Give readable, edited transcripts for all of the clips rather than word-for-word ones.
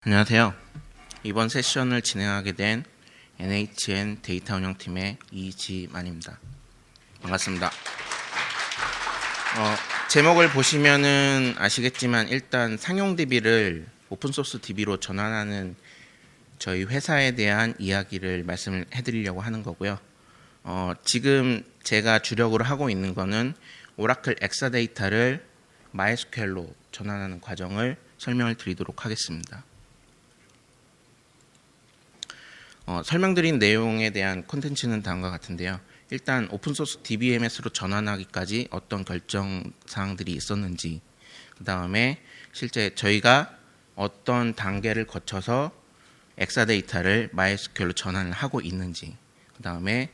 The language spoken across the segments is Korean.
안녕하세요. 이번 세션을 진행하게 된 NHN 데이터 운영팀의 이지만입니다. 반갑습니다. 제목을 보시면은 아시겠지만 일단 상용 DB를 오픈소스 DB로 전환하는 저희 회사에 대한 이야기를 말씀을 해드리려고 하는 거고요. 지금 제가 주력으로 하고 있는 거는 오라클 엑사데이터를 MySQL로 전환하는 과정을 설명을 드리도록 하겠습니다. 설명드린 내용에 대한 콘텐츠는 다음과 같은데요. 일단 오픈소스 DBMS로 전환하기까지 어떤 결정 사항들이 있었는지, 그 다음에 실제 저희가 어떤 단계를 거쳐서 엑사데이터를 MySQL로 전환을 하고 있는지, 그 다음에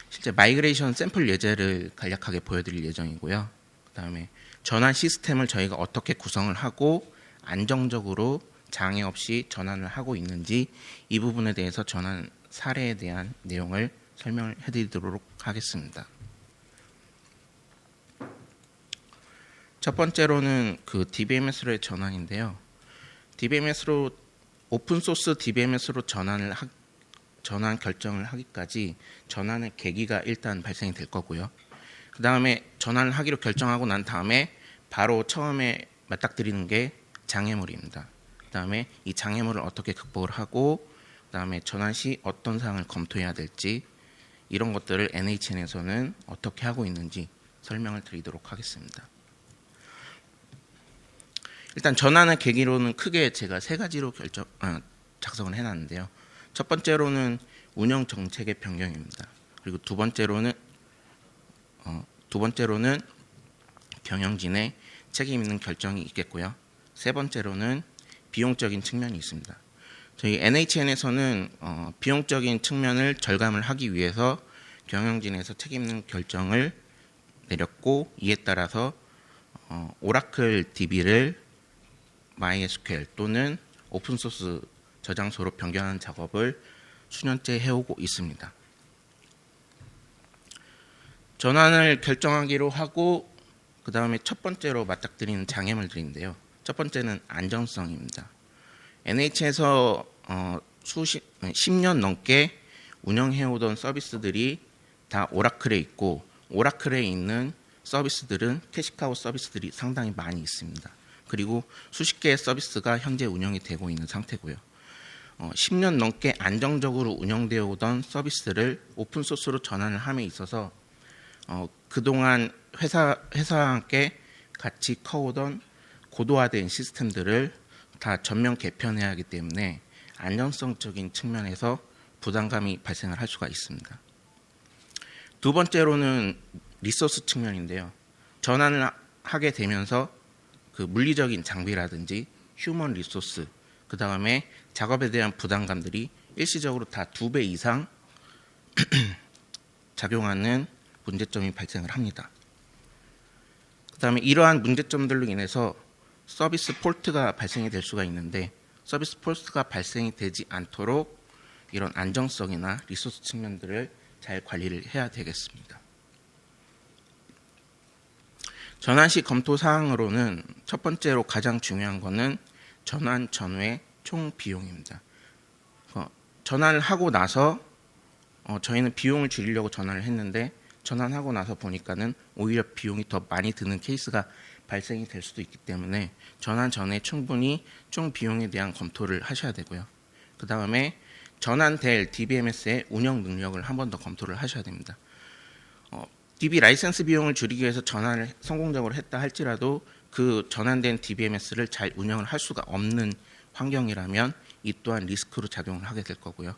실제 마이그레이션 샘플 예제를 간략하게 보여드릴 예정이고요. 그 다음에 전환 시스템을 저희가 어떻게 구성을 하고 안정적으로 장애 없이 전환을 하고 있는지, 이 부분에 대해서 전환 사례에 대한 내용을 설명을 해드리도록 하겠습니다. 첫 번째로는 그 DBMS로의 전환인데요. DBMS로 오픈소스 DBMS로 전환 결정을 하기까지 전환의 계기가 일단 발생이 될 거고요. 그 다음에 전환을 하기로 결정하고 난 다음에 바로 처음에 맞닥뜨리는 게 장애물입니다. 그 다음에 이 장애물을 어떻게 극복을 하고, 그 다음에 전환 시 어떤 사항을 검토해야 될지, 이런 것들을 NHN에서는 어떻게 하고 있는지 설명을 드리도록 하겠습니다. 일단 전환의 계기로는 크게 제가 세 가지로 작성을 해놨는데요. 첫 번째로는 운영 정책의 변경입니다. 그리고 두 번째로는 경영진의 책임 있는 결정이 있겠고요. 세 번째로는 비용적인 측면이 있습니다. 저희 NHN에서는 비용적인 측면을 절감을 하기 위해서 경영진에서 책임 있는 결정을 내렸고, 이에 따라서 오라클 DB를 MySQL 또는 오픈소스 저장소로 변경하는 작업을 수년째 해오고 있습니다. 전환을 결정하기로 하고, 그 다음에 첫 번째로 맞닥뜨리는 장애물들인데요. 첫 번째는 안정성입니다. NH에서 10년 넘게 운영해오던 서비스들이 다 오라클에 있고, 오라클에 있는 서비스들은 캐시카우 서비스들이 상당히 많이 있습니다. 그리고 수십 개의 서비스가 현재 운영이 되고 있는 상태고요. 10년 넘게 안정적으로 운영되어 오던 서비스를 오픈소스로 전환을 함에 있어서 그동안 회사와 함께 같이 커오던 고도화된 시스템들을 다 전면 개편해야 하기 때문에 안정성적인 측면에서 부담감이 발생을 할 수가 있습니다. 두 번째로는 리소스 측면인데요. 전환을 하게 되면서 그 물리적인 장비라든지 휴먼 리소스, 그 다음에 작업에 대한 부담감들이 일시적으로 다 2배 이상 작용하는 문제점이 발생을 합니다. 그 다음에 이러한 문제점들로 인해서 서비스 폴트가 발생이 될 수가 있는데, 서비스 폴트가 발생이 되지 않도록 이런 안정성이나 리소스 측면들을 잘 관리를 해야 되겠습니다. 전환 시 검토 사항으로는 첫 번째로 가장 중요한 것은 전환 전후의 총 비용입니다. 전환을 하고 나서 저희는 비용을 줄이려고 전환을 했는데, 전환하고 나서 보니까는 오히려 비용이 더 많이 드는 케이스가 발생이 될 수도 있기 때문에 전환 전에 충분히 총 비용에 대한 검토를 하셔야 되고요. 그 다음에 전환될 DBMS의 운영 능력을 한 번 더 검토를 하셔야 됩니다. DB 라이센스 비용을 줄이기 위해서 전환을 성공적으로 했다 할지라도 그 전환된 DBMS를 잘 운영을 할 수가 없는 환경이라면 이 또한 리스크로 작용을 하게 될 거고요.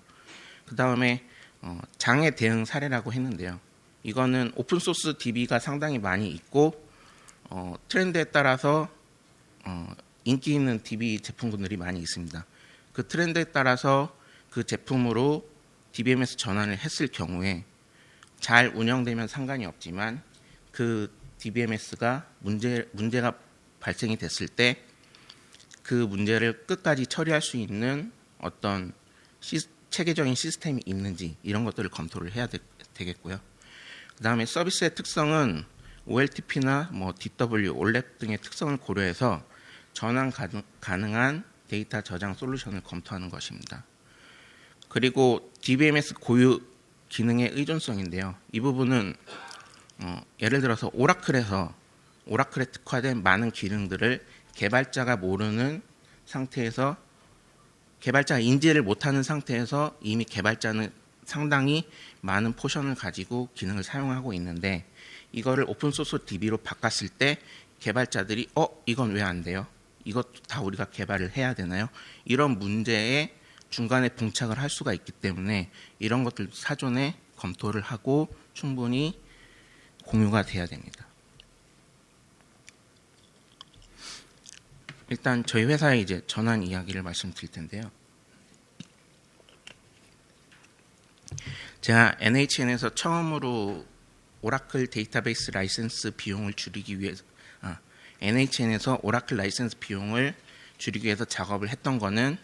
그 다음에 장애 대응 사례라고 했는데요. 이거는 오픈소스 DB가 상당히 많이 있고, 트렌드에 따라서 인기 있는 DB 제품군들이 많이 있습니다. 그 트렌드에 따라서 그 제품으로 DBMS 전환을 했을 경우에 잘 운영되면 상관이 없지만, 그 DBMS가 문제가 발생이 됐을 때 그 문제를 끝까지 처리할 수 있는 어떤 체계적인 시스템이 있는지, 이런 것들을 검토를 해야 되겠고요. 그 다음에 서비스의 특성은 OLTP나 DW, OLAP 등의 특성을 고려해서 전환 가능한 데이터 저장 솔루션을 검토하는 것입니다. 그리고 DBMS 고유 기능의 의존성인데요. 이 부분은 예를 들어서 오라클에 특화된 많은 기능들을 개발자가 모르는 상태에서, 개발자가 인지를 못하는 상태에서 이미 개발자는 상당히 많은 포션을 가지고 기능을 사용하고 있는데, 이거를 오픈소스 DB로 바꿨을 때 개발자들이 이건 왜 안 돼요? 이것도 다 우리가 개발을 해야 되나요? 이런 문제에 중간에 봉착을 할 수가 있기 때문에 이런 것들 사전에 검토를 하고 충분히 공유가 돼야 됩니다. 일단 저희 회사의 이제 전환 이야기를 말씀드릴 텐데요. 제가 NHN에서 처음으로 오라클 데이터베이스 라이센스 비용을 줄이기 위해서 NHN에서 오라클 라이센스 비용을 줄이기 위해서 작업을 했던 거는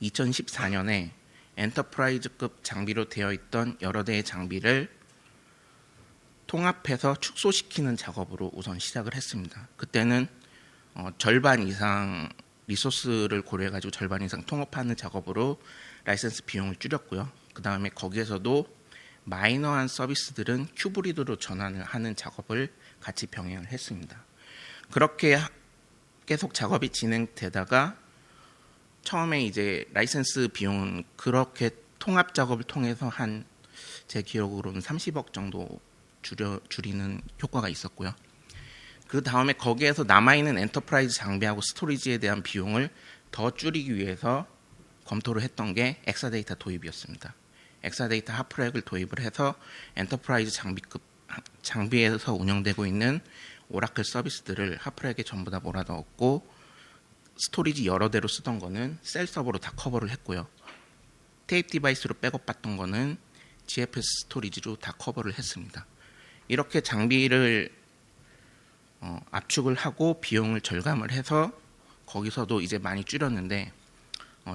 2014년에 엔터프라이즈급 장비로 되어 있던 여러 대의 장비를 통합해서 축소시키는 작업으로 우선 시작을 했습니다. 그때는 절반 이상 리소스를 고려해가지고 절반 이상 통합하는 작업으로 라이센스 비용을 줄였고요. 그 다음에 거기에서도 마이너한 서비스들은 큐브리드로 전환을 하는 작업을 같이 병행을 했습니다. 그렇게 계속 작업이 진행되다가 처음에 이제 라이센스 비용은 그렇게 통합 작업을 통해서 제 기억으로는 30억 정도 줄이는 효과가 있었고요. 그 다음에 거기에서 남아있는 엔터프라이즈 장비하고 스토리지에 대한 비용을 더 줄이기 위해서 검토를 했던 게 엑사데이터 도입이었습니다. 엑사데이터 하프렉을 도입을 해서 엔터프라이즈 장비에서 운영되고 있는 오라클 서비스들을 하프렉에 전부 다 몰아넣었고, 스토리지 여러 대로 쓰던 거는 셀 서버로 다 커버를 했고요. 테이프 디바이스로 백업받던 거는 GFS 스토리지로 다 커버를 했습니다. 이렇게 장비를 압축을 하고 비용을 절감을 해서 거기서도 이제 많이 줄였는데,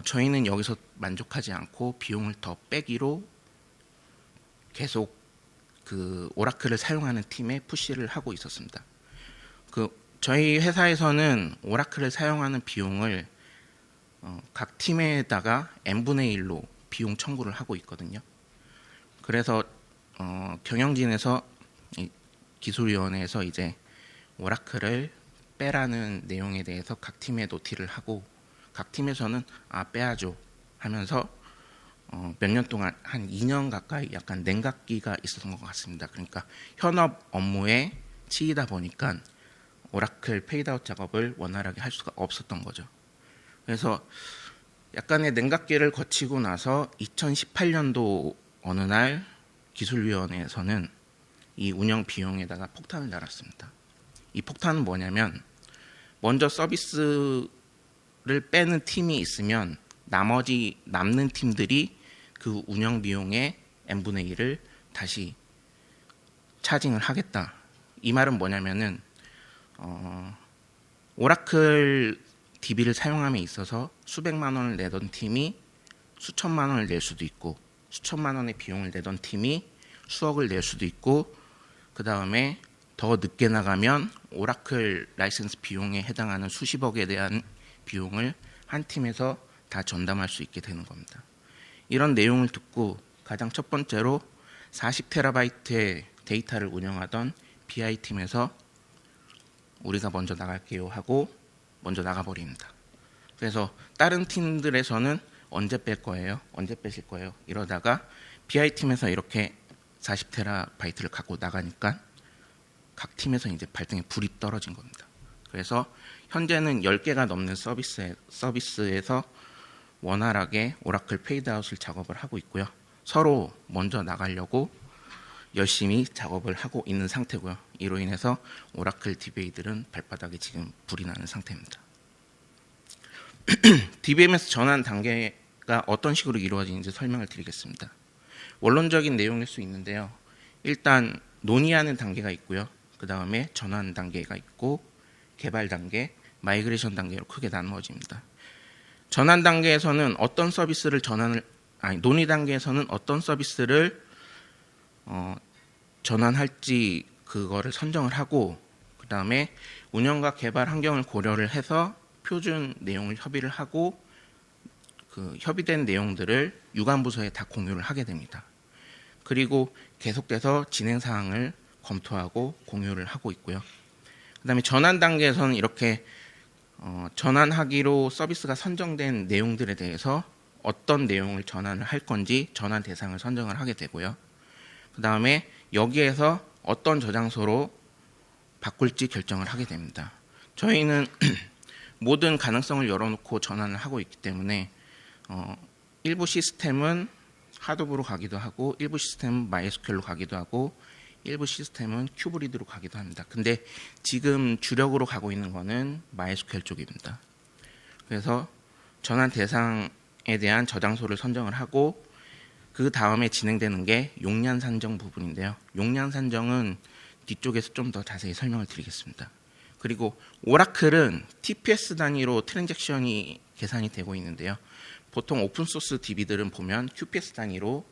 저희는 여기서 만족하지 않고 비용을 더 빼기로 계속 그 오라클을 사용하는 팀에 푸시를 하고 있었습니다. 저희 회사에서는 오라클을 사용하는 비용을 각 팀에다가 n분의 1로 비용 청구를 하고 있거든요. 그래서 경영진에서 기술위원회에서 이제 오라클을 빼라는 내용에 대해서 각 팀에 노티를 하고, 각 팀에서는 빼야죠 하면서 몇 년 동안 한 2년 가까이 약간 냉각기가 있었던 것 같습니다. 그러니까 현업 업무에 치이다 보니까 오라클 페이드아웃 작업을 원활하게 할 수가 없었던 거죠. 그래서 약간의 냉각기를 거치고 나서 2018년도 어느 날 기술위원회에서는 이 운영 비용에다가 폭탄을 달았습니다. 이 폭탄은 뭐냐면, 먼저 서비스를 빼는 팀이 있으면 나머지 남는 팀들이 그 운영 비용의 n분의 1을 다시 차징을 하겠다. 이 말은 뭐냐면은 오라클 DB를 사용함에 있어서 수백만 원을 내던 팀이 수천만 원을 낼 수도 있고, 수천만 원의 비용을 내던 팀이 수억을 낼 수도 있고, 그 다음에 더 늦게 나가면 오라클 라이센스 비용에 해당하는 수십억에 대한 비용을 한 팀에서 다 전담할 수 있게 되는 겁니다. 이런 내용을 듣고 가장 첫 번째로 40TB의 데이터를 운영하던 BI팀에서 우리가 먼저 나갈게요 하고 먼저 나가버립니다. 그래서 다른 팀들에서는 언제 뺄 거예요? 언제 빼실 거예요? 이러다가 BI팀에서 이렇게 40TB를 갖고 나가니까 각 팀에서 이제 발등에 불이 떨어진 겁니다. 그래서 현재는 10개가 넘는 서비스에서 원활하게 오라클 페이드아웃을 작업을 하고 있고요. 서로 먼저 나가려고 열심히 작업을 하고 있는 상태고요. 이로 인해서 오라클 DBA들은 발바닥에 지금 불이 나는 상태입니다. DBMS 전환 단계가 어떤 식으로 이루어지는지 설명을 드리겠습니다. 원론적인 내용일 수 있는데요. 일단 논의하는 단계가 있고요. 그 다음에 전환 단계가 있고, 개발 단계, 마이그레이션 단계로 크게 나누어집니다. 전환 단계에서는 어떤 서비스를 논의 단계에서는 어떤 서비스를 전환할지 그거를 선정을 하고, 그 다음에 운영과 개발 환경을 고려를 해서 표준 내용을 협의를 하고 그 협의된 내용들을 유관부서에 다 공유를 하게 됩니다. 그리고 계속돼서 진행 사항을 검토하고 공유를 하고 있고요. 그다음에 전환 단계에서는 이렇게 전환하기로 서비스가 선정된 내용들에 대해서 어떤 내용을 전환을 할 건지 전환 대상을 선정을 하게 되고요. 그다음에 여기에서 어떤 저장소로 바꿀지 결정을 하게 됩니다. 저희는 모든 가능성을 열어놓고 전환을 하고 있기 때문에 일부 시스템은 하도브로 가기도 하고 일부 시스템은 MySQL로 가기도 하고 일부 시스템은 큐브리드로 가기도 합니다. 근데 지금 주력으로 가고 있는 거는 MySQL 쪽입니다. 그래서 전환 대상에 대한 저장소를 선정을 하고 그 다음에 진행되는 게 용량 산정 부분인데요. 용량 산정은 뒤쪽에서 좀 더 자세히 설명을 드리겠습니다. 그리고 오라클은 TPS 단위로 트랜잭션이 계산이 되고 있는데요. 보통 오픈소스 DB들은 보면 QPS 단위로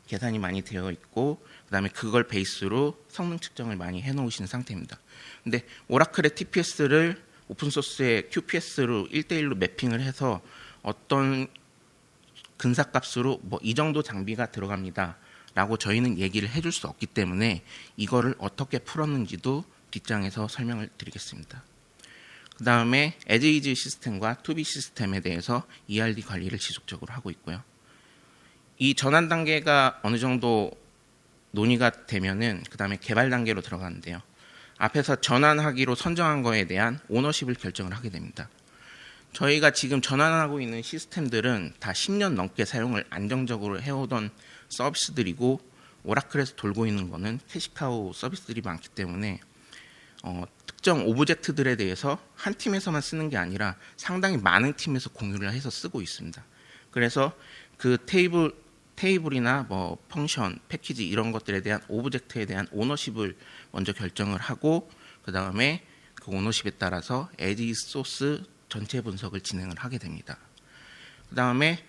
계산이 많이 되어 있고 그다음에 그걸 베이스로 성능 측정을 많이 해놓으신 상태입니다. 근데 오라클의 TPS를 오픈소스의 QPS로 1대1로 매핑을 해서 어떤 근사값으로 뭐 이 정도 장비가 들어갑니다 라고 저희는 얘기를 해줄 수 없기 때문에 이거를 어떻게 풀었는지도 뒷장에서 설명을 드리겠습니다. 그 다음에 as-is 시스템과 to-be 시스템에 대해서 ERD 관리를 지속적으로 하고 있고요. 이 전환 단계가 어느 정도 논의가 되면은 그 다음에 개발 단계로 들어가는데요. 앞에서 전환하기로 선정한 거에 대한 오너십을 결정을 하게 됩니다. 저희가 지금 전환하고 있는 시스템들은 다 10년 넘게 사용을 안정적으로 해오던 서비스들이고 오라클에서 돌고 있는 거는 캐시카우 서비스들이 많기 때문에 특정 오브젝트들에 대해서 한 팀에서만 쓰는 게 아니라 상당히 많은 팀에서 공유를 해서 쓰고 있습니다. 그래서 그 테이블이나 뭐 펑션, 패키지 이런 것들에 대한 오브젝트에 대한 오너십을 먼저 결정을 하고 그 다음에 그 오너십에 따라서 as 소스 전체 분석을 진행을 하게 됩니다. 그 다음에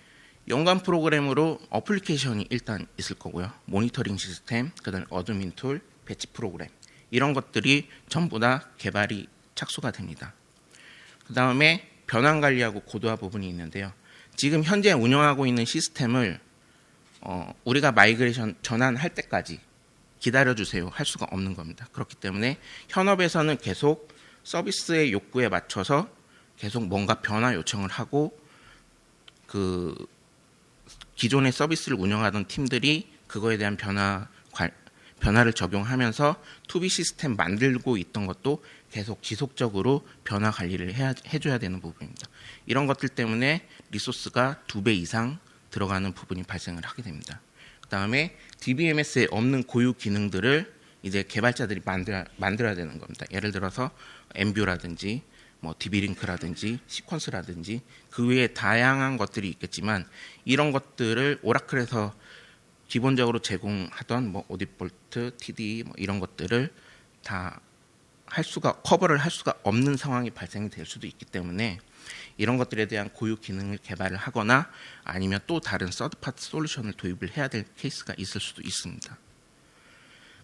연관 프로그램으로 어플리케이션이 일단 있을 거고요. 모니터링 시스템, 그 다음에 어드민 툴, 배치 프로그램 이런 것들이 전부 다 개발이 착수가 됩니다. 그 다음에 변환 관리하고 고도화 부분이 있는데요. 지금 현재 운영하고 있는 시스템을 우리가 마이그레이션 전환할 때까지 기다려주세요 할 수가 없는 겁니다. 그렇기 때문에 현업에서는 계속 서비스의 욕구에 맞춰서 계속 뭔가 변화 요청을 하고 그 기존의 서비스를 운영하던 팀들이 그거에 대한 변화를 적용하면서 투비 시스템 만들고 있던 것도 계속 지속적으로 변화 관리를 해줘야 되는 부분입니다. 이런 것들 때문에 리소스가 2배 이상 들어가는 부분이 발생을 하게 됩니다. 그 다음에 DBMS에 없는 고유 기능들을 이제 개발자들이 만들어야 되는 겁니다. 예를 들어서 엠뷰라든지 뭐 DB링크라든지 시퀀스라든지 그 외에 다양한 것들이 있겠지만 이런 것들을 오라클에서 기본적으로 제공하던 뭐 오디볼트, TD 뭐 이런 것들을 다 커버를 할 수가 없는 상황이 발생이 될 수도 있기 때문에 이런 것들에 대한 고유 기능을 개발을 하거나 아니면 또 다른 서드파티 솔루션을 도입을 해야 될 케이스가 있을 수도 있습니다.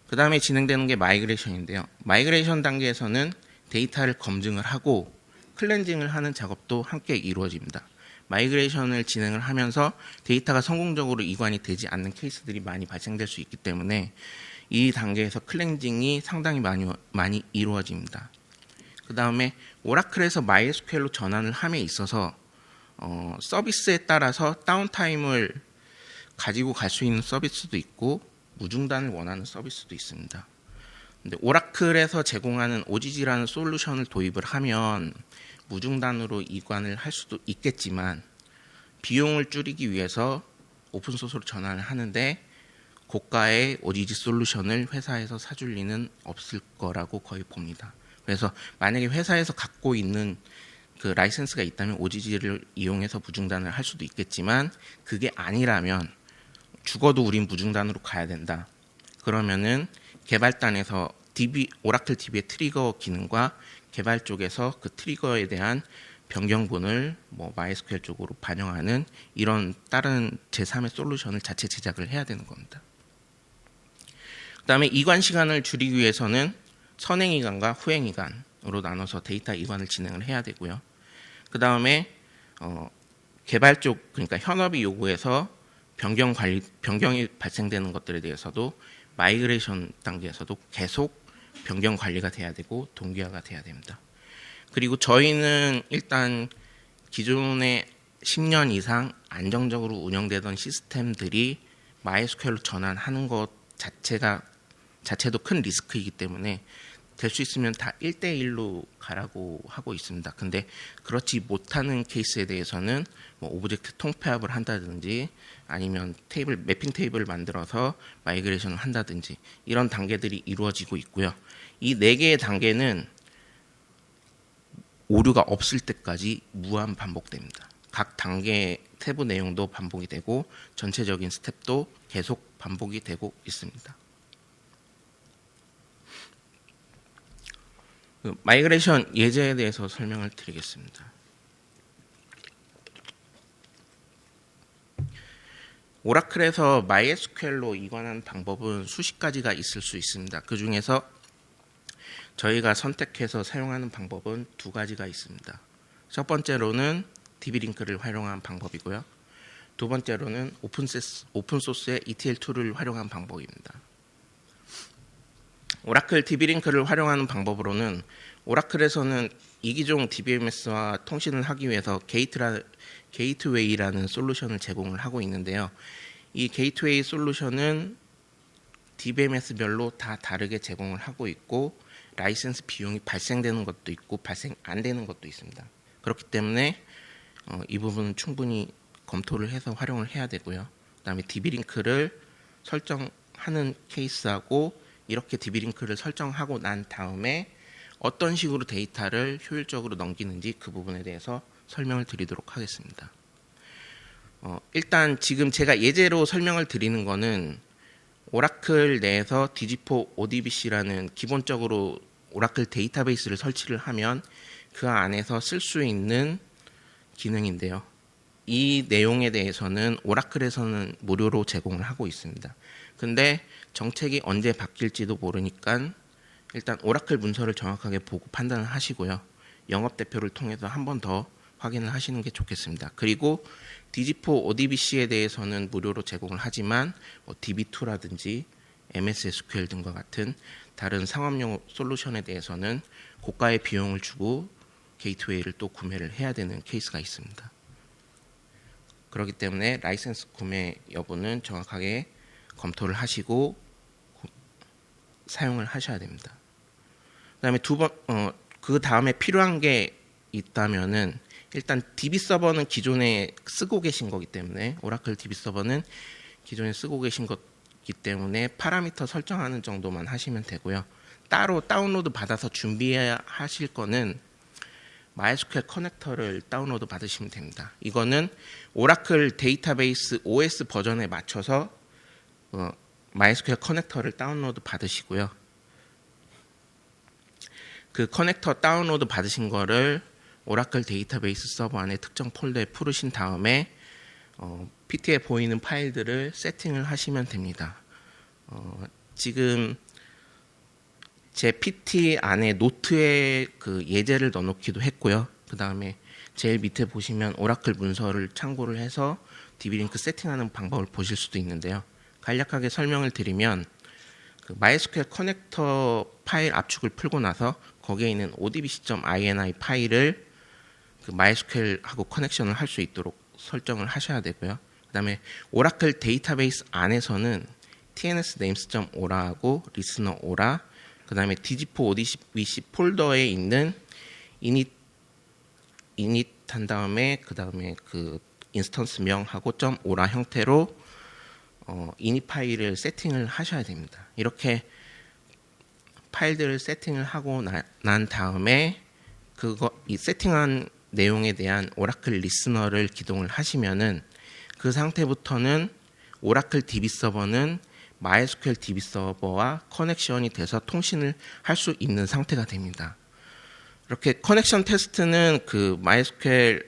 그 다음에 진행되는 게 마이그레이션인데요. 마이그레이션 단계에서는 데이터를 검증을 하고 클렌징을 하는 작업도 함께 이루어집니다. 마이그레이션을 진행을 하면서 데이터가 성공적으로 이관이 되지 않는 케이스들이 많이 발생될 수 있기 때문에 이 단계에서 클렌징이 상당히 많이 이루어집니다. 그 다음에 오라클에서 MySQL로 전환을 함에 있어서 서비스에 따라서 다운타임을 가지고 갈 수 있는 서비스도 있고 무중단을 원하는 서비스도 있습니다. 근데 오라클에서 제공하는 OGG라는 솔루션을 도입을 하면 무중단으로 이관을 할 수도 있겠지만 비용을 줄이기 위해서 오픈소스로 전환을 하는데 고가의 OGG 솔루션을 회사에서 사줄 리는 없을 거라고 거의 봅니다. 그래서 만약에 회사에서 갖고 있는 그 라이센스가 있다면 OGG를 이용해서 무중단을 할 수도 있겠지만 그게 아니라면 죽어도 우린 무중단으로 가야 된다. 그러면은 개발단에서 오라클 DB의 트리거 기능과 개발 쪽에서 그 트리거에 대한 변경분을 뭐 MySQL 쪽으로 반영하는 이런 다른 제3의 솔루션을 자체 제작을 해야 되는 겁니다. 그 다음에 이관 시간을 줄이기 위해서는 선행 이관과 후행 이관으로 나눠서 데이터 이관을 진행을 해야 되고요. 그다음에 개발 쪽, 그러니까 현업이 요구해서 변경이 발생되는 것들에 대해서도 마이그레이션 단계에서도 계속 변경 관리가 돼야 되고 동기화가 돼야 됩니다. 그리고 저희는 일단 기존에 10년 이상 안정적으로 운영되던 시스템들이 MySQL로 전환하는 것 자체도 큰 리스크이기 때문에 될 수 있으면 다 1대1로 가라고 하고 있습니다. 근데 그렇지 못하는 케이스에 대해서는 뭐 오브젝트 통폐합을 한다든지 아니면 매핑 테이블을 만들어서 마이그레이션을 한다든지 이런 단계들이 이루어지고 있고요. 이 4개의 단계는 오류가 없을 때까지 무한 반복됩니다. 각 단계 세부 내용도 반복이 되고 전체적인 스텝도 계속 반복이 되고 있습니다. 마이그레이션 예제에 대해서 설명을 드리겠습니다. 오라클에서 MySQL로 이관하는 방법은 수십 가지가 있을 수 있습니다. 그 중에서 저희가 선택해서 사용하는 방법은 2가지가 있습니다. 첫 번째로는 DB링크를 활용한 방법이고요. 두 번째로는 오픈소스의 ETL 툴을 활용한 방법입니다. 오라클 DB링크를 활용하는 방법으로는 오라클에서는 이기종 DBMS와 통신을 하기 위해서 게이트웨이라는 솔루션을 제공을 하고 있는데요. 이 게이트웨이 솔루션은 DBMS별로 다 다르게 제공을 하고 있고 라이센스 비용이 발생되는 것도 있고 발생 안 되는 것도 있습니다. 그렇기 때문에 이 부분은 충분히 검토를 해서 활용을 해야 되고요. 그다음에 DB링크를 설정하는 케이스하고 이렇게 DB링크를 설정하고 난 다음에 어떤 식으로 데이터를 효율적으로 넘기는지 그 부분에 대해서 설명을 드리도록 하겠습니다. 일단 지금 제가 예제로 설명을 드리는 거는 오라클 내에서 디지포 ODBC라는 기본적으로 오라클 데이터베이스를 설치를 하면 그 안에서 쓸 수 있는 기능인데요. 이 내용에 대해서는 오라클에서는 무료로 제공을 하고 있습니다. 근데 정책이 언제 바뀔지도 모르니까 일단 오라클 문서를 정확하게 보고 판단을 하시고요. 영업대표를 통해서 한 번 더 확인을 하시는 게 좋겠습니다. 그리고 디지포 ODBC에 대해서는 무료로 제공을 하지만 DB2라든지 MS SQL 등과 같은 다른 상업용 솔루션에 대해서는 고가의 비용을 주고 게이트웨이를 또 구매를 해야 되는 케이스가 있습니다. 그렇기 때문에 라이센스 구매 여부는 정확하게 검토를 하시고 사용을 하셔야 됩니다. 그다음에 그 다음에 필요한 게 있다면은 일단 DB 서버는 기존에 쓰고 계신 거기 때문에 오라클 DB 서버는 기존에 쓰고 계신 거기 때문에 파라미터 설정하는 정도만 하시면 되고요. 따로 다운로드 받아서 준비하실 거는 MySQL 커넥터를 다운로드 받으시면 됩니다. 이거는 오라클 데이터베이스 OS 버전에 맞춰서 MySQL 커넥터를 다운로드 받으시고요. 그 커넥터 다운로드 받으신 거를 오라클 데이터베이스 서버 안에 특정 폴더에 풀으신 다음에 PT에 보이는 파일들을 세팅을 하시면 됩니다. 지금 제 PT 안에 노트에 그 예제를 넣어놓기도 했고요. 그 다음에 제일 밑에 보시면 오라클 문서를 참고를 해서 DB링크 세팅하는 방법을 보실 수도 있는데요. 간략하게 설명을 드리면 그 MySQL 커넥터 파일 압축을 풀고 나서 거기에 있는 odbc.ini 파일을 그 MySQL하고 커넥션을 할 수 있도록 설정을 하셔야 되고요. 그 다음에 오라클 데이터베이스 안에서는 tns names.ora하고 listener ora, 그 다음에 디지포 ODBC 폴더에 있는 init 한 다음에 그 다음에 그 인스턴스 명하고 .ora 형태로 init 파일을 세팅을 하셔야 됩니다. 이렇게 파일들을 세팅을 하고 난 다음에 이 세팅한 내용에 대한 오라클 리스너를 기동을 하시면은 그 상태부터는 오라클 DB 서버는 MySQL DB 서버와 커넥션이 돼서 통신을 할 수 있는 상태가 됩니다. 이렇게 커넥션 테스트는 그 MySQL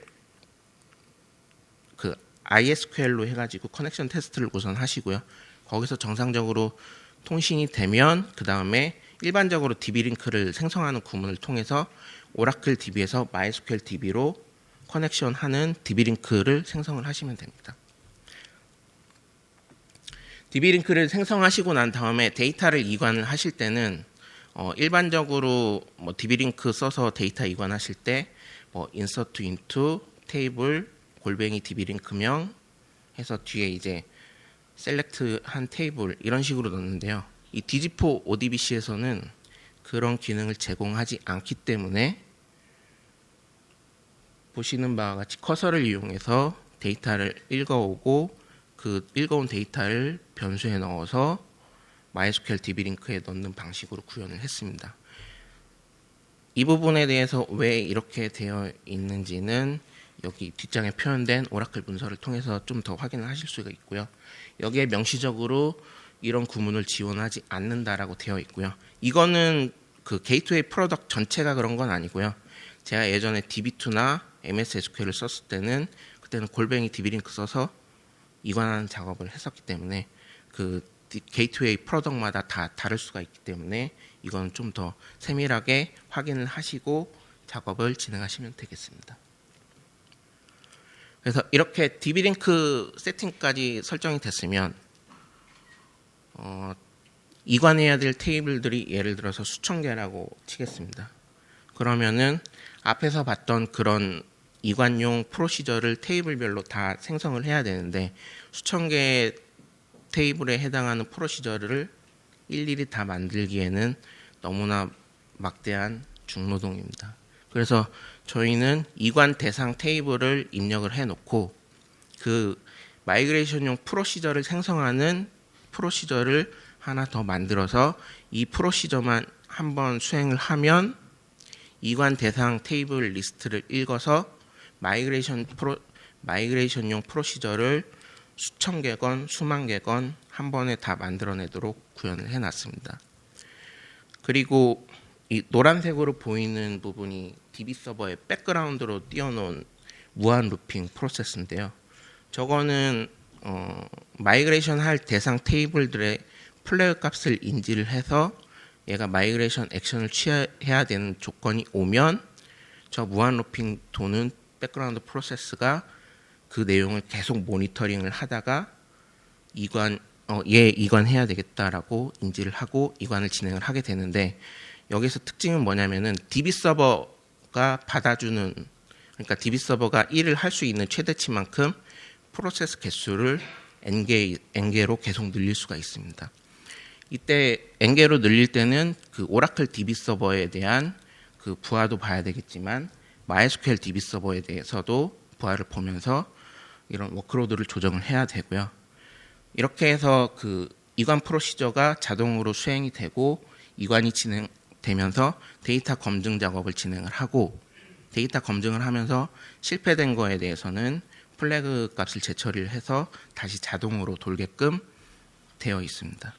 그 ISQL로 해가지고 커넥션 테스트를 우선 하시고요. 거기서 정상적으로 통신이 되면 그 다음에 일반적으로 DB 링크를 생성하는 구문을 통해서 오라클 DB에서 MySQL DB로 커넥션하는 DB링크를 생성을 하시면 됩니다. DB링크를 생성하시고 난 다음에 데이터를 이관을 하실 때는 일반적으로 DB링크 써서 데이터 이관하실 때 insert into table DB링크명 해서 뒤에 이제 select 한 테이블 이런 식으로 넣는데요. 이 디지포 ODBC에서는 그런 기능을 제공하지 않기 때문에 보시는 바와 같이 커서를 이용해서 데이터를 읽어오고 그 읽어온 데이터를 변수에 넣어서 MySQL DB링크에 넣는 방식으로 구현을 했습니다. 이 부분에 대해서 왜 이렇게 되어 있는지는 여기 뒷장에 표현된 오라클 문서를 통해서 좀 더 확인을 하실 수가 있고요. 여기에 명시적으로 이런 구문을 지원하지 않는다라고 되어 있고요. 이거는 그 게이트웨이 프로덕트 전체가 그런 건 아니고요. 제가 예전에 DB2나 MS SQL을 썼을 때는 그때는 DB링크 써서 이관하는 작업을 했었기 때문에 그 게이트웨이 프로덕트마다 다 다를 수가 있기 때문에 이건 좀 더 세밀하게 확인을 하시고 작업을 진행하시면 되겠습니다. 그래서 이렇게 DB링크 세팅까지 설정이 됐으면 이관해야 될 테이블들이 예를 들어서 수천 개라고 치겠습니다. 그러면은 앞에서 봤던 그런 이관용 프로시저를 테이블별로 다 생성을 해야 되는데 수천 개의 테이블에 해당하는 프로시저를 일일이 다 만들기에는 너무나 막대한 중노동입니다. 그래서 저희는 이관 대상 테이블을 입력을 해놓고 그 마이그레이션용 프로시저를 생성하는 프로시저를 하나 더 만들어서 이 프로시저만 한번 수행을 하면 이관 대상 테이블 리스트를 읽어서 마이그레이션용 프로시저를 수천 개건 수만 개건 한 번에 다 만들어내도록 구현을 해놨습니다. 그리고 이 노란색으로 보이는 부분이 DB 서버의 백그라운드로 띄워놓은 무한 루핑 프로세스인데요. 저거는 마이그레이션 할 대상 테이블들의 플래그 값을 인지를 해서 얘가 마이그레이션 액션을 취해야 되는 조건이 오면 저 무한 루핑 도는 백그라운드 프로세스가 그 내용을 계속 모니터링을 하다가 이관해야 되겠다라고 인지를 하고 이관을 진행을 하게 되는데 여기서 특징은 뭐냐면은 DB 서버가 받아주는 그러니까 DB 서버가 일을 할 수 있는 최대치만큼 프로세스 개수를 n개로 계속 늘릴 수가 있습니다. 이때 n개로 늘릴 때는 그 오라클 DB 서버에 대한 그 부하도 봐야 되겠지만 MySQL DB 서버에 대해서도 부하를 보면서 이런 워크로드를 조정을 해야 되고요. 이렇게 해서 그 이관 프로시저가 자동으로 수행이 되고 이관이 진행되면서 데이터 검증 작업을 진행을 하고 데이터 검증을 하면서 실패된 거에 대해서는 플래그 값을 재처리를 해서 다시 자동으로 돌게끔 되어 있습니다.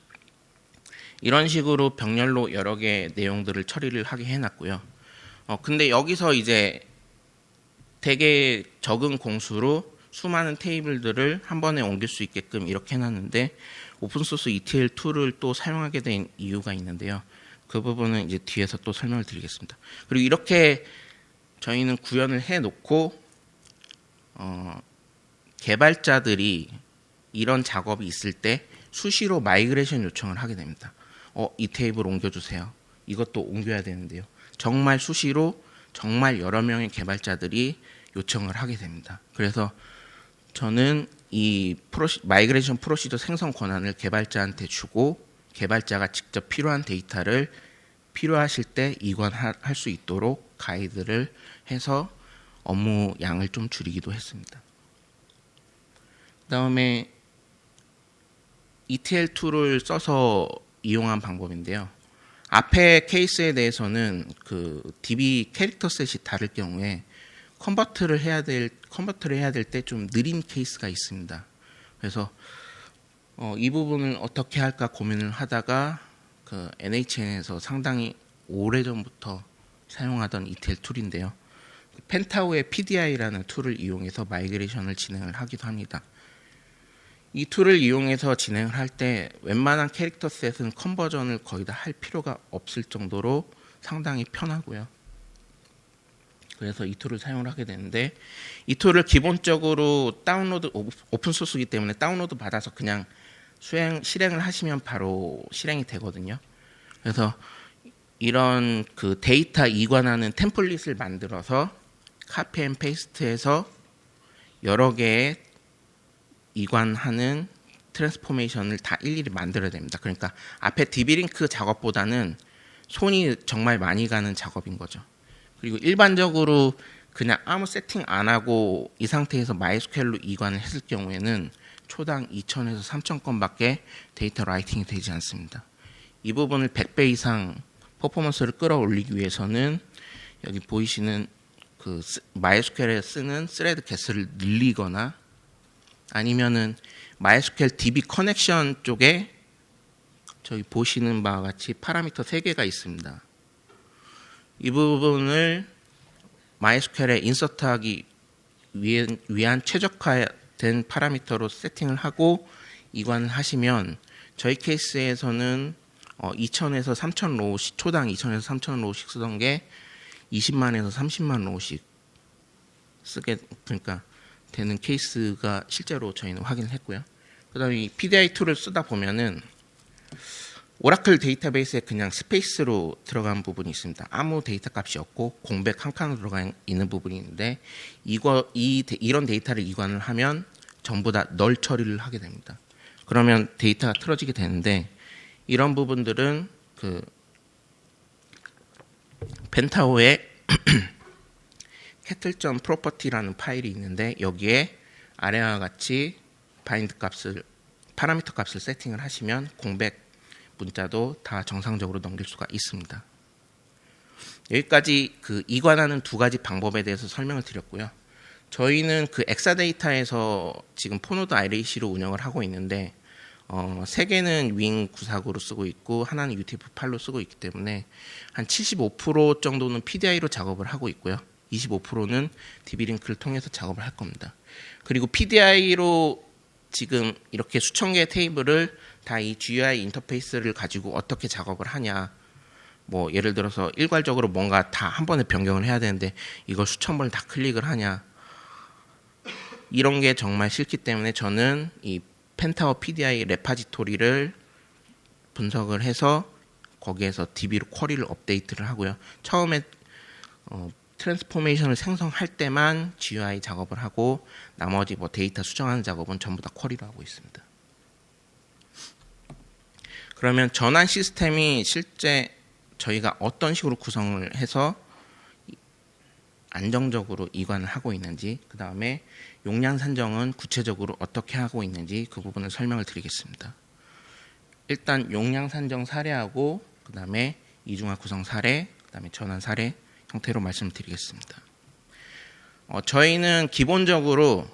이런 식으로 병렬로 여러 개의 내용들을 처리를 하게 해놨고요. 근데 여기서 이제 되게 적은 공수로 수많은 테이블들을 한 번에 옮길 수 있게끔 이렇게 해놨는데 오픈소스 ETL2를 또 사용하게 된 이유가 있는데요. 그 부분은 이제 뒤에서 또 설명을 드리겠습니다. 그리고 이렇게 저희는 구현을 해놓고 개발자들이 이런 작업이 있을 때 수시로 마이그레이션 요청을 하게 됩니다. 이 테이블 옮겨주세요. 이것도 옮겨야 되는데요. 정말 수시로 정말 여러 명의 개발자들이 요청을 하게 됩니다. 그래서 저는 이 마이그레이션 프로시저 생성 권한을 개발자한테 주고 개발자가 직접 필요한 데이터를 필요하실 때 이관할 수 있도록 가이드를 해서 업무 양을 좀 줄이기도 했습니다. 그다음에 ETL2를 써서 이용한 방법인데요. 앞에 케이스에 대해서는 그 DB 캐릭터 셋이 다를 경우에 컨버트를 해야 될 때 좀 느린 케이스가 있습니다. 그래서 이 부분을 어떻게 할까 고민을 하다가 그 NHN에서 상당히 오래전부터 사용하던 ETL 툴인데요. 펜타우의 PDI라는 툴을 이용해서 마이그레이션을 진행을 하기도 합니다. 이 툴을 이용해서 진행을 할 때 웬만한 캐릭터 셋은 컨버전을 거의 다 할 필요가 없을 정도로 상당히 편하고요. 그래서 이 툴을 사용을 하게 되는데 이 툴을 기본적으로 다운로드 오픈 소스이기 때문에 다운로드 받아서 그냥 실행을 하시면 바로 실행이 되거든요. 그래서 이런 그 데이터 이관하는 템플릿을 만들어서 카피 앤 페이스트해서 여러 개의 이관하는 트랜스포메이션을 다 일일이 만들어야 됩니다. 그러니까 앞에 DB-링크 작업보다는 손이 정말 많이 가는 작업인 거죠. 그리고 일반적으로 그냥 아무 세팅 안 하고 이 상태에서 MySQL로 이관을 했을 경우에는 초당 2,000에서 3,000건밖에 데이터 라이팅이 되지 않습니다. 이 부분을 100배 이상 퍼포먼스를 끌어올리기 위해서는 여기 보이시는 그 MySQL에 쓰는 스레드 개수를 늘리거나 아니면은 MySQL DB 커넥션 쪽에 저기 보시는 바와 같이 파라미터 3개가 있습니다. 이 부분을 MySQL에 인서트하기 위한 최적화된 파라미터로 세팅을 하고 이관을 하시면 저희 케이스에서는 2,000에서 3,000 로우씩 초당 2,000에서 3,000 로우씩 쓰던 게 20만에서 30만 로우씩 쓰게 그러니까 되는 케이스가 실제로 저희는 확인을 했고요. 그다음에 이 PDI 툴을 쓰다 보면은 오라클 데이터베이스에 그냥 스페이스로 들어간 부분이 있습니다. 아무 데이터 값이 없고 공백 한 칸으로 들어가 있는 부분이 있는데 이런 데이터를 이관을 하면 전부 다 널 처리를 하게 됩니다. 그러면 데이터가 틀어지게 되는데 이런 부분들은 그 펜타오의 kettle.property라는 파일이 있는데 여기에 아래와 같이 바인드 값을 파라미터 값을 세팅을 하시면 공백 문자도 다 정상적으로 넘길 수가 있습니다. 여기까지 그 이관하는 두 가지 방법에 대해서 설명을 드렸고요. 저희는 그 엑사데이터에서 지금 포노드 IRAC로 운영을 하고 있는데 3개는 윙 949로 쓰고 있고 하나는 UTF-8로 쓰고 있기 때문에 한 75% 정도는 PDI로 작업을 하고 있고요. 25%는 DB-링크를 통해서 작업을 할 겁니다. 그리고 PDI로 지금 이렇게 수천 개의 테이블을 다 이 GUI 인터페이스를 가지고 어떻게 작업을 하냐. 뭐 예를 들어서 일괄적으로 뭔가 다 한 번에 변경을 해야 되는데 이걸 수천 번을 다 클릭을 하냐. 이런 게 정말 싫기 때문에 저는 이 펜타워 PDI 레파지토리를 분석을 해서 거기에서 DB로 쿼리를 업데이트를 하고요. 처음에 트랜스포메이션을 생성할 때만 GUI 작업을 하고 나머지 뭐 데이터 수정하는 작업은 전부 다 쿼리로 하고 있습니다. 그러면 전환 시스템이 실제 저희가 어떤 식으로 구성을 해서 안정적으로 이관을 하고 있는지 그 다음에 용량 산정은 구체적으로 어떻게 하고 있는지 그 부분을 설명을 드리겠습니다. 일단 용량 산정 사례하고 그 다음에 이중화 구성 사례 그 다음에 전환 사례 형태로 말씀을 드리겠습니다. 저희는 기본적으로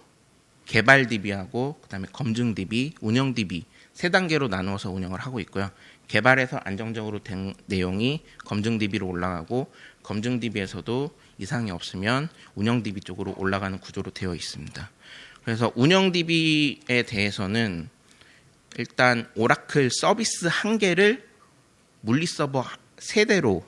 개발 DB하고 그 다음에 검증 DB, 운영 DB 3단계로 나누어서 운영을 하고 있고요. 개발에서 안정적으로 된 내용이 검증 DB로 올라가고 검증 DB에서도 이상이 없으면 운영 DB 쪽으로 올라가는 구조로 되어 있습니다. 그래서 운영 DB에 대해서는 일단 오라클 서비스 한 개를 물리 서버 세대로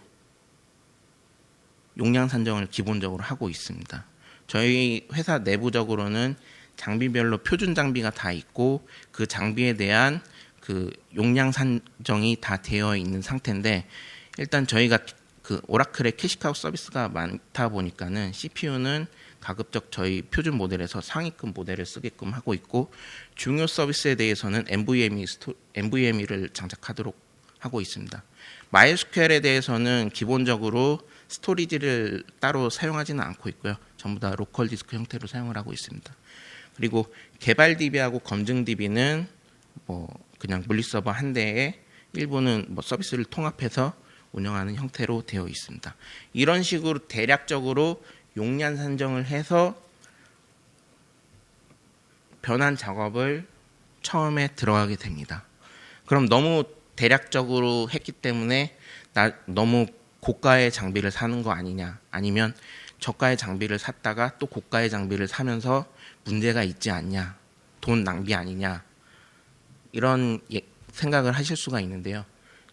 용량 산정을 기본적으로 하고 있습니다. 저희 회사 내부적으로는 장비별로 표준 장비가 다 있고 그 장비에 대한 그 용량 산정이 다 되어 있는 상태인데 일단 저희가 그 오라클의 캐시카우 서비스가 많다 보니까는 CPU는 가급적 저희 표준 모델에서 상위급 모델을 쓰게끔 하고 있고 중요 서비스에 대해서는 NVMe를 장착하도록 하고 있습니다. MySQL에 대해서는 기본적으로 스토리지를 따로 사용하지는 않고 있고요. 전부 다 로컬 디스크 형태로 사용을 하고 있습니다. 그리고 개발 DB하고 검증 DB는 뭐 그냥 물리 서버 한 대에 일부는 뭐 서비스를 통합해서 운영하는 형태로 되어 있습니다. 이런 식으로 대략적으로 용량 산정을 해서 변환 작업을 처음에 들어가게 됩니다. 그럼 너무 대략적으로 했기 때문에 너무 고가의 장비를 사는 거 아니냐 아니면 저가의 장비를 샀다가 또 고가의 장비를 사면서 문제가 있지 않냐 돈 낭비 아니냐 이런 생각을 하실 수가 있는데요.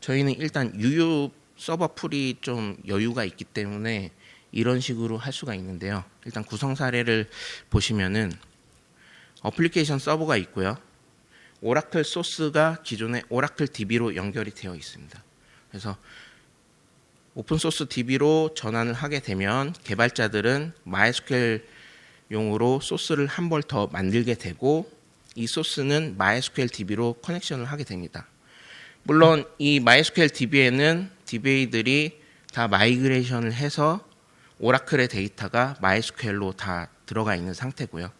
저희는 일단 유효 서버 풀이 좀 여유가 있기 때문에 이런 식으로 할 수가 있는데요. 일단 구성 사례를 보시면은 어플리케이션 서버가 있고요. 오라클 소스가 기존의 오라클 DB로 연결이 되어 있습니다. 그래서 오픈소스 DB로 전환을 하게 되면 개발자들은 MySQL 용으로 소스를 한 벌 더 만들게 되고 이 소스는 MySQL DB로 커넥션을 하게 됩니다. 물론 이 MySQL DB에는 DBA들이 다 마이그레이션을 해서 오라클의 데이터가 MySQL로 다 들어가 있는 상태고요.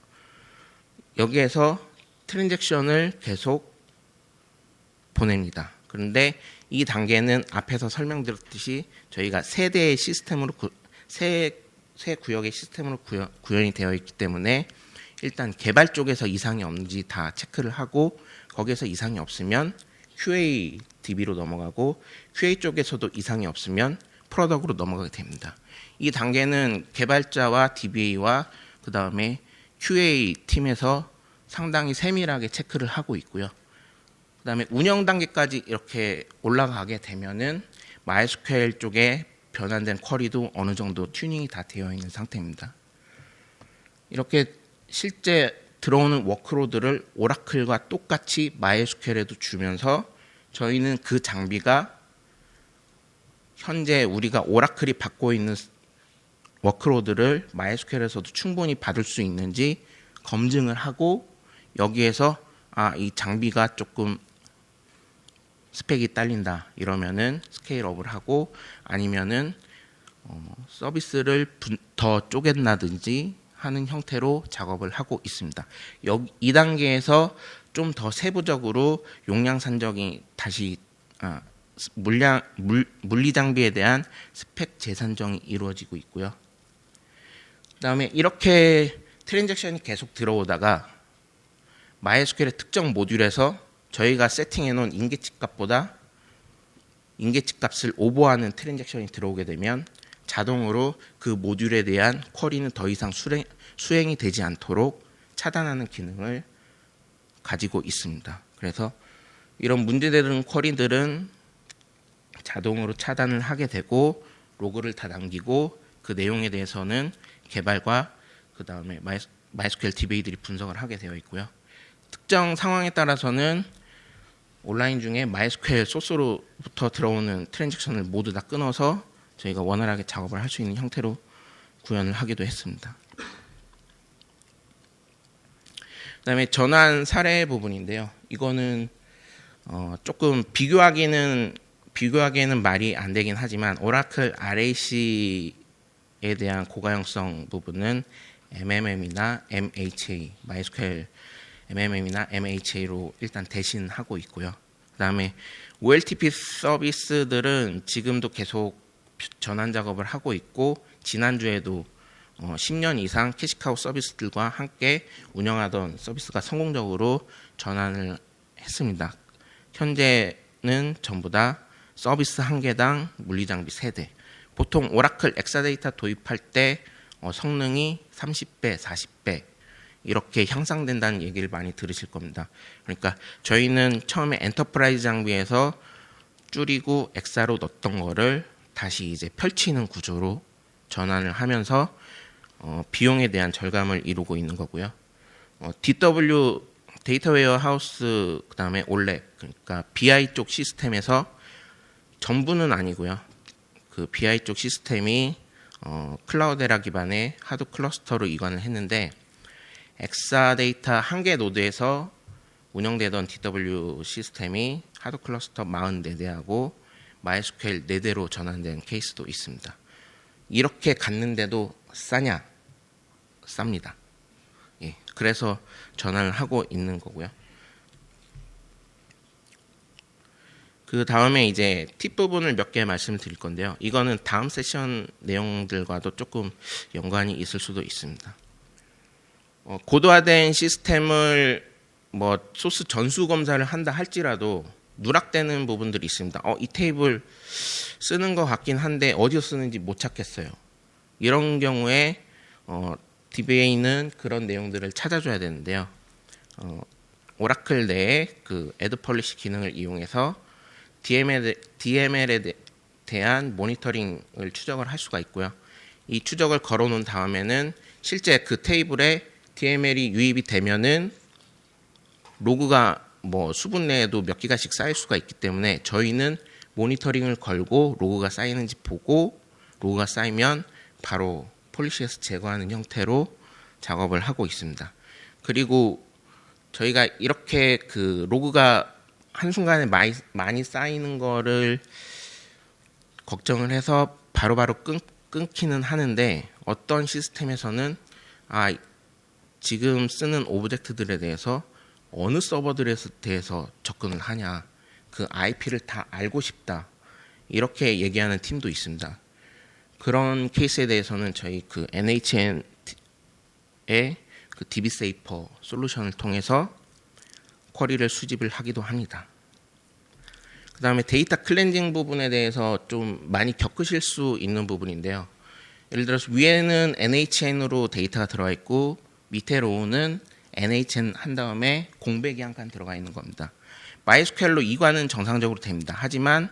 여기에서 트랜잭션을 계속 보냅니다. 그런데 이 단계는 앞에서 설명드렸듯이 저희가 세 대의 시스템으로 세 구역의 시스템으로 구현이 되어 있기 때문에 일단 개발 쪽에서 이상이 없는지 다 체크를 하고 거기에서 이상이 없으면 QA DB로 넘어가고 QA 쪽에서도 이상이 없으면 프로덕으로 넘어가게 됩니다. 이 단계는 개발자와 DBA와 그 다음에 QA 팀에서 상당히 세밀하게 체크를 하고 있고요. 그 다음에 운영 단계까지 이렇게 올라가게 되면은 MySQL 쪽에 변환된 쿼리도 어느 정도 튜닝이 다 되어 있는 상태입니다. 이렇게 실제 들어오는 워크로드를 오라클과 똑같이 MySQL에도 주면서 저희는 그 장비가 현재 우리가 오라클이 받고 있는 워크로드를 MySQL에서도 충분히 받을 수 있는지 검증을 하고 여기에서 이 장비가 조금 스펙이 딸린다 이러면은 스케일업을 하고 아니면은 서비스를 더 쪼갠다든지 하는 형태로 작업을 하고 있습니다. 이 단계에서 좀 더 세부적으로 용량 산정이 다시 물리 장비에 대한 스펙 재산정이 이루어지고 있고요. 그다음에 이렇게 트랜잭션이 계속 들어오다가 MySQL의 특정 모듈에서 저희가 세팅해 놓은 인계치 값보다 인계치 값을 오버하는 트랜잭션이 들어오게 되면 자동으로 그 모듈에 대한 쿼리는 더 이상 수행이 되지 않도록 차단하는 기능을 가지고 있습니다. 그래서 이런 문제되는 쿼리들은 자동으로 차단을 하게 되고 로그를 다 남기고 그 내용에 대해서는 개발과 그 다음에 MySQL DBA들이 분석을 하게 되어 있고요. 특정 상황에 따라서는 온라인 중에 MySQL 소스로부터 들어오는 트랜잭션을 모두 다 끊어서 저희가 원활하게 작업을 할 수 있는 형태로 구현을 하기도 했습니다. 그다음에 전환 사례 부분인데요. 이거는 조금 비교하기에는 말이 안 되긴 하지만 오라클 RAC에 대한 고가형성 부분은 MMM이나 MHA, MySQL MMM이나 MHA로 일단 대신하고 있고요. 그다음에 OLTP 서비스들은 지금도 계속 전환 작업을 하고 있고 지난주에도 10년 이상 캐시카우 서비스들과 함께 운영하던 서비스가 성공적으로 전환을 했습니다. 현재는 전부 다 서비스 한 개당 물리장비 3대. 보통 오라클 엑사데이터 도입할 때 성능이 30배, 40배 이렇게 향상된다는 얘기를 많이 들으실 겁니다. 그러니까 저희는 처음에 엔터프라이즈 장비에서 줄이고 엑사로 넣었던 거를 다시 이제 펼치는 구조로 전환을 하면서 비용에 대한 절감을 이루고 있는 거고요. DW 데이터 웨어하우스 그다음에 올렉 그러니까 BI 쪽 시스템에서 전부는 아니고요. 그 BI 쪽 시스템이 클라우데라 기반의 하드 클러스터로 이관을 했는데 엑사데이터 한 개 노드에서 운영되던 DW 시스템이 하드 클러스터 44대하고 MySQL 4대로 전환된 케이스도 있습니다. 이렇게 갔는데도 싸냐? 쌉니다. 예, 그래서 전환을 하고 있는 거고요. 그 다음에 이제 팁 부분을 몇 개 말씀드릴 건데요. 이거는 다음 세션 내용들과도 조금 연관이 있을 수도 있습니다. 고도화된 시스템을 소스 전수 검사를 한다 할지라도 누락되는 부분들이 있습니다. 이 테이블 쓰는 것 같긴 한데 어디서 쓰는지 못 찾겠어요. 이런 경우에 DBA는 그런 내용들을 찾아줘야 되는데요. 오라클 내에 그 add policy 기능을 이용해서 DML에 대한 모니터링을 추적을 할 수가 있고요. 이 추적을 걸어 놓은 다음에는 실제 그 테이블에 DML이 유입이 되면은 로그가 뭐 수분 내에도 몇 기가씩 쌓일 수가 있기 때문에 저희는 모니터링을 걸고 로그가 쌓이는지 보고 로그가 쌓이면 바로 폴리시에서 제거하는 형태로 작업을 하고 있습니다. 그리고 저희가 이렇게 그 로그가 한순간에 많이 쌓이는 거를 걱정을 해서 바로바로 끊기는 하는데 어떤 시스템에서는 지금 쓰는 오브젝트들에 대해서 어느 서버들에 대해서 접근을 하냐, 그 IP를 다 알고 싶다, 이렇게 얘기하는 팀도 있습니다. 그런 케이스에 대해서는 저희 그 NHN의 그 DB세이퍼 솔루션을 통해서 쿼리를 수집을 하기도 합니다. 그 다음에 데이터 클렌징 부분에 대해서 좀 많이 겪으실 수 있는 부분인데요. 예를 들어서 위에는 NHN으로 데이터가 들어가 있고 밑에 로우는 NHN 한 다음에 공백이 한 칸 들어가 있는 겁니다. MySQL로 이관은 정상적으로 됩니다. 하지만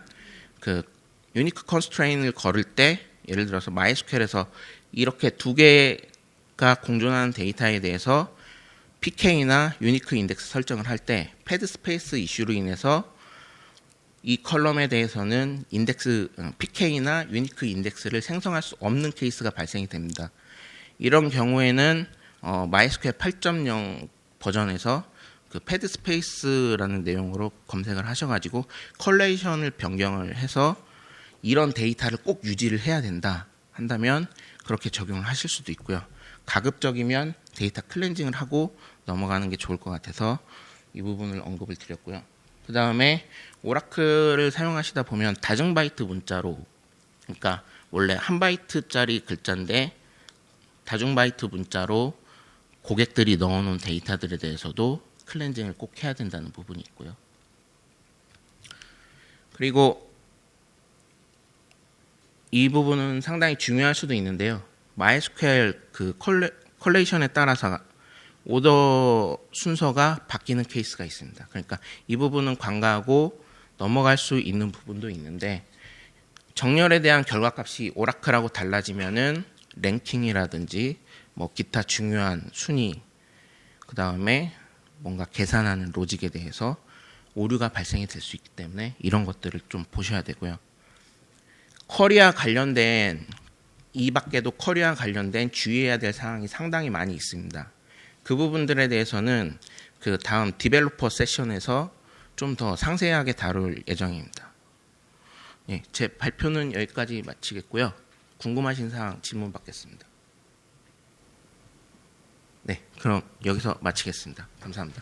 그 유니크 컨스트레인을 걸을 때 예를 들어서 MySQL에서 이렇게 두 개가 공존하는 데이터에 대해서 PK나 유니크 인덱스 설정을 할 때 패드 스페이스 이슈로 인해서 이 컬럼에 대해서는 인덱스 PK나 유니크 인덱스를 생성할 수 없는 케이스가 발생이 됩니다. 이런 경우에는 MySQL 8.0 버전에서 그 패드 스페이스라는 내용으로 검색을 하셔가지고 컬레이션을 변경을 해서 이런 데이터를 꼭 유지를 해야 된다 한다면 그렇게 적용을 하실 수도 있고요. 가급적이면 데이터 클렌징을 하고 넘어가는 게 좋을 것 같아서 이 부분을 언급을 드렸고요. 그 다음에 오라클을 사용하시다 보면 다중바이트 문자로, 그러니까 원래 한 바이트짜리 글자인데 다중바이트 문자로 고객들이 넣어놓은 데이터들에 대해서도 클렌징을 꼭 해야 된다는 부분이 있고요. 그리고 이 부분은 상당히 중요할 수도 있는데요. MySQL 그 컬레이션에 따라서 오더 순서가 바뀌는 케이스가 있습니다. 그러니까 이 부분은 관가하고 넘어갈 수 있는 부분도 있는데 정렬에 대한 결과값이 오라클하고 달라지면은 랭킹이라든지 뭐 기타 중요한 순위, 그 다음에 뭔가 계산하는 로직에 대해서 오류가 발생이 될 수 있기 때문에 이런 것들을 좀 보셔야 되고요. 쿼리와 관련된 이 밖에도 쿼리와 관련된 주의해야 될 사항이 상당히 많이 있습니다. 그 부분들에 대해서는 그 다음 디벨로퍼 세션에서 좀 더 상세하게 다룰 예정입니다. 예, 제 발표는 여기까지 마치겠고요. 궁금하신 사항 질문 받겠습니다. 네, 그럼 여기서 마치겠습니다. 감사합니다.